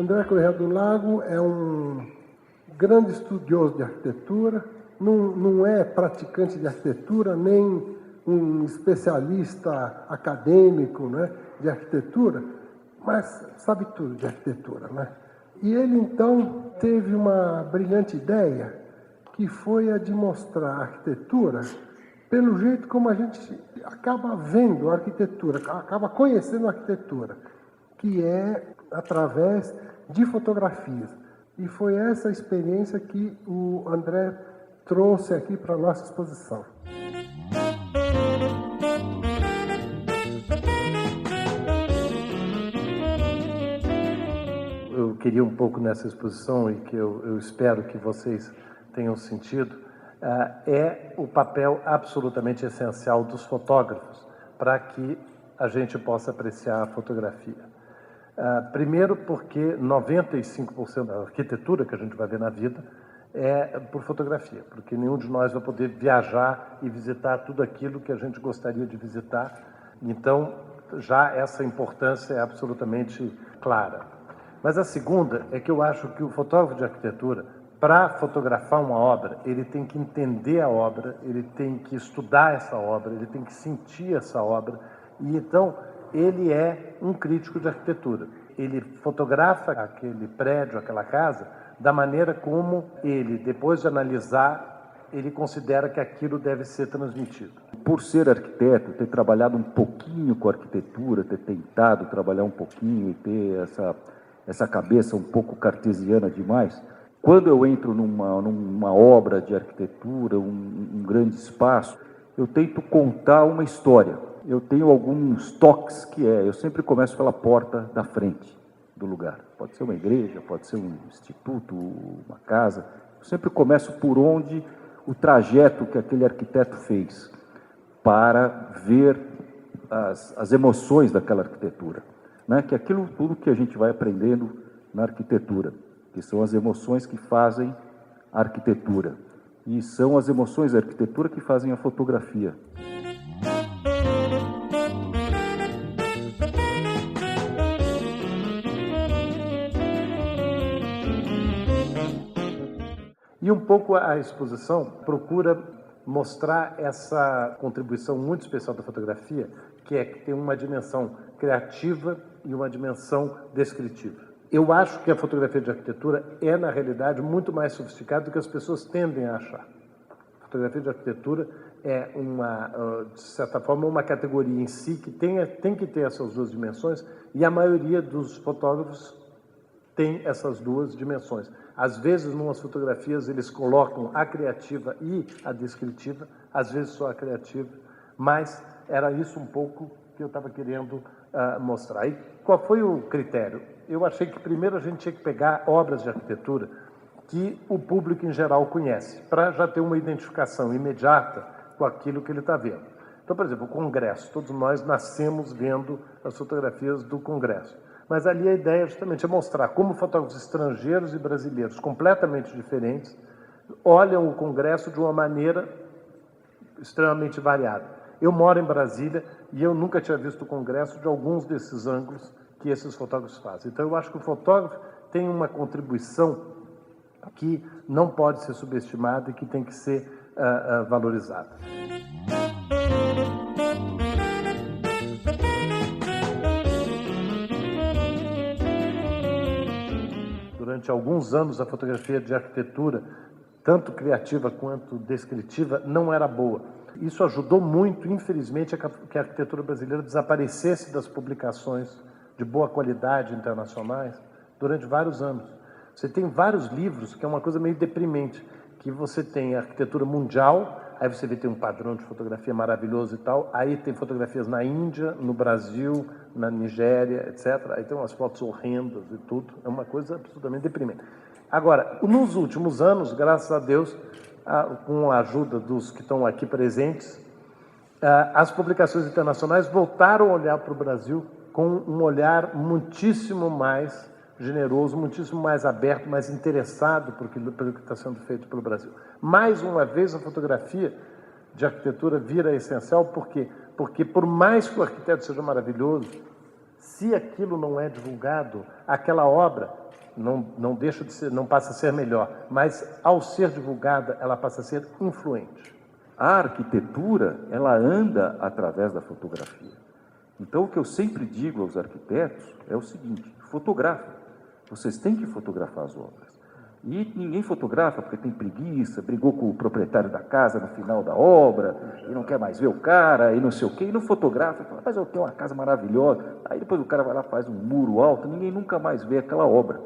André Corrêa do Lago é um grande estudioso de arquitetura, não é praticante de arquitetura, nem um especialista acadêmico, né, de arquitetura, mas sabe tudo de arquitetura, né? E ele, então, teve uma brilhante ideia, que foi a de mostrar a arquitetura pelo jeito como a gente acaba vendo a arquitetura, acaba conhecendo a arquitetura, que é através de fotografias. E foi essa experiência que o André trouxe aqui para a nossa exposição. Eu queria um pouco nessa exposição, e que eu espero que vocês tenham sentido, é o papel absolutamente essencial dos fotógrafos para que a gente possa apreciar a fotografia. Primeiro porque 95% da arquitetura que a gente vai ver na vida é por fotografia, porque nenhum de nós vai poder viajar e visitar tudo aquilo que a gente gostaria de visitar. Então, já essa importância é absolutamente clara. Mas a segunda é que eu acho que o fotógrafo de arquitetura, para fotografar uma obra, ele tem que entender a obra, ele tem que estudar essa obra, ele tem que sentir essa obra, e então ele é um crítico de arquitetura. Ele fotografa aquele prédio, aquela casa, da maneira como ele, depois de analisar, ele considera que aquilo deve ser transmitido. Por ser arquiteto, ter trabalhado um pouquinho com arquitetura, ter tentado trabalhar um pouquinho e ter essa cabeça um pouco cartesiana demais, quando eu entro numa obra de arquitetura, um grande espaço, eu tento contar uma história. Eu tenho alguns toques eu sempre começo pela porta da frente do lugar. Pode ser uma igreja, pode ser um instituto, uma casa. Eu sempre começo por onde o trajeto que aquele arquiteto fez para ver as emoções daquela arquitetura, né? Que é aquilo tudo que a gente vai aprendendo na arquitetura, que são as emoções que fazem a arquitetura. E são as emoções da arquitetura que fazem a fotografia. E um pouco a exposição procura mostrar essa contribuição muito especial da fotografia, que é que tem uma dimensão criativa e uma dimensão descritiva. Eu acho que a fotografia de arquitetura é, na realidade, muito mais sofisticada do que as pessoas tendem a achar. A fotografia de arquitetura é, de certa forma, uma categoria em si que tem que ter essas duas dimensões, e a maioria dos fotógrafos tem essas duas dimensões. Às vezes, numas fotografias, eles colocam a criativa e a descritiva, às vezes só a criativa, mas era isso um pouco que eu estava querendo mostrar. E qual foi o critério? Eu achei que primeiro a gente tinha que pegar obras de arquitetura que o público em geral conhece, para já ter uma identificação imediata com aquilo que ele está vendo. Então, por exemplo, o Congresso. Todos nós nascemos vendo as fotografias do Congresso. Mas ali a ideia justamente é mostrar como fotógrafos estrangeiros e brasileiros completamente diferentes olham o Congresso de uma maneira extremamente variada. Eu moro em Brasília e eu nunca tinha visto o Congresso de alguns desses ângulos que esses fotógrafos fazem. Então, eu acho que o fotógrafo tem uma contribuição que não pode ser subestimada e que tem que ser valorizada. Durante alguns anos, a fotografia de arquitetura, tanto criativa quanto descritiva, não era boa. Isso ajudou muito, infelizmente, a que a arquitetura brasileira desaparecesse das publicações de boa qualidade internacionais durante vários anos. Você tem vários livros, que é uma coisa meio deprimente, que você tem a arquitetura mundial, aí você vê tem um padrão de fotografia maravilhoso e tal, aí tem fotografias na Índia, no Brasil, na Nigéria, etc. Aí tem umas fotos horrendas e tudo, é uma coisa absolutamente deprimente. Agora, nos últimos anos, graças a Deus, com a ajuda dos que estão aqui presentes, as publicações internacionais voltaram a olhar para o Brasil com um olhar muitíssimo mais generoso, muitíssimo mais aberto, mais interessado pelo que está sendo feito pelo Brasil. Mais uma vez, a fotografia de arquitetura vira essencial, por quê? Porque por mais que o arquiteto seja maravilhoso, se aquilo não é divulgado, aquela obra não deixa de ser, não passa a ser melhor, mas ao ser divulgada, ela passa a ser influente. A arquitetura, ela anda através da fotografia. Então, o que eu sempre digo aos arquitetos é o seguinte: fotografem. Vocês têm que fotografar as obras. E ninguém fotografa porque tem preguiça, brigou com o proprietário da casa no final da obra, e não quer mais ver o cara, e não sei o quê, e não fotografa, fala, mas eu tenho uma casa maravilhosa. Aí depois o cara vai lá, faz um muro alto, ninguém nunca mais vê aquela obra.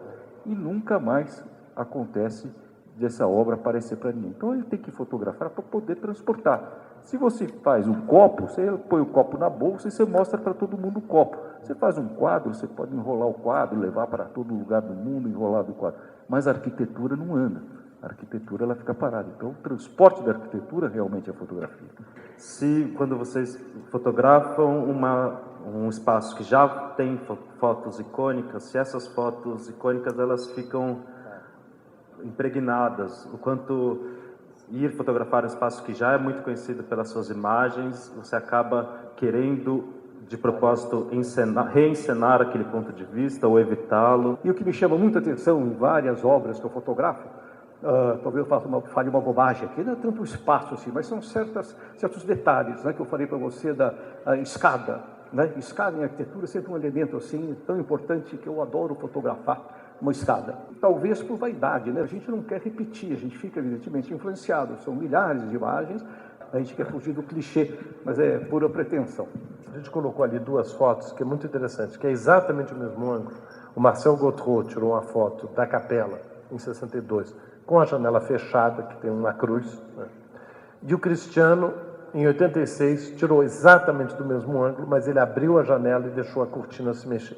E nunca mais acontece dessa obra aparecer para ninguém. Então ele tem que fotografar para poder transportar. Se você faz um copo, você põe o copo na bolsa e você mostra para todo mundo o copo. Você faz um quadro, você pode enrolar o quadro, levar para todo lugar do mundo, enrolar do quadro. Mas a arquitetura não anda. A arquitetura, ela fica parada. Então, o transporte da arquitetura realmente é a fotografia. Se, quando vocês fotografam um espaço que já tem fotos icônicas, se essas fotos icônicas, elas ficam impregnadas, o quanto ir fotografar um espaço que já é muito conhecido pelas suas imagens, você acaba querendo, de propósito, reencenar aquele ponto de vista ou evitá-lo. E o que me chama muita atenção em várias obras que eu fotografo, talvez eu fale uma bobagem aqui, não é tanto o espaço assim, mas são certos detalhes, né, que eu falei para você da escada. Né? Escada em arquitetura é sempre um elemento assim tão importante que eu adoro fotografar. Uma escada. Talvez por vaidade, né? A gente não quer repetir, a gente fica evidentemente influenciado. São milhares de imagens, a gente quer fugir do clichê, mas é pura pretensão. A gente colocou ali duas fotos que é muito interessante, que é exatamente o mesmo ângulo. O Marcel Gautreau tirou uma foto da capela em 62, com a janela fechada, que tem uma cruz, né? E o Cristiano, em 86, tirou exatamente do mesmo ângulo, mas ele abriu a janela e deixou a cortina se mexer.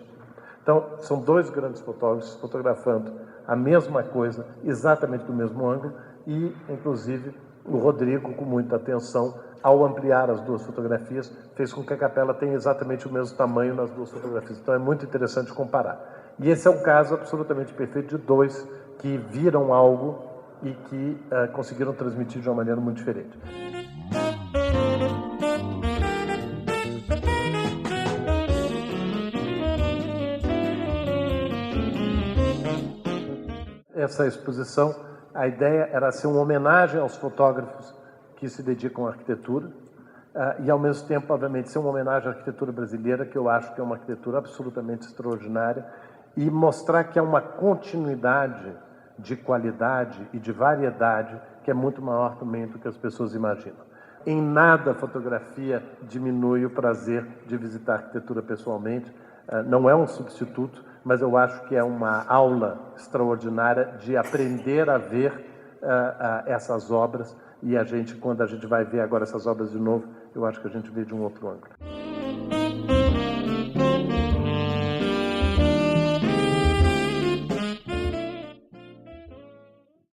Então, são dois grandes fotógrafos fotografando a mesma coisa, exatamente do mesmo ângulo, e, inclusive, o Rodrigo, com muita atenção, ao ampliar as duas fotografias, fez com que a capela tenha exatamente o mesmo tamanho nas duas fotografias. Então, é muito interessante comparar. E esse é um caso absolutamente perfeito de dois que viram algo e que conseguiram transmitir de uma maneira muito diferente. Essa exposição, a ideia era ser uma homenagem aos fotógrafos que se dedicam à arquitetura e, ao mesmo tempo, obviamente, ser uma homenagem à arquitetura brasileira, que eu acho que é uma arquitetura absolutamente extraordinária, e mostrar que é uma continuidade de qualidade e de variedade que é muito maior também do que as pessoas imaginam. Em nada a fotografia diminui o prazer de visitar a arquitetura pessoalmente, não é um substituto, mas eu acho que é uma aula extraordinária de aprender a ver essas obras, e quando a gente vai ver agora essas obras de novo, eu acho que a gente vê de um outro ângulo.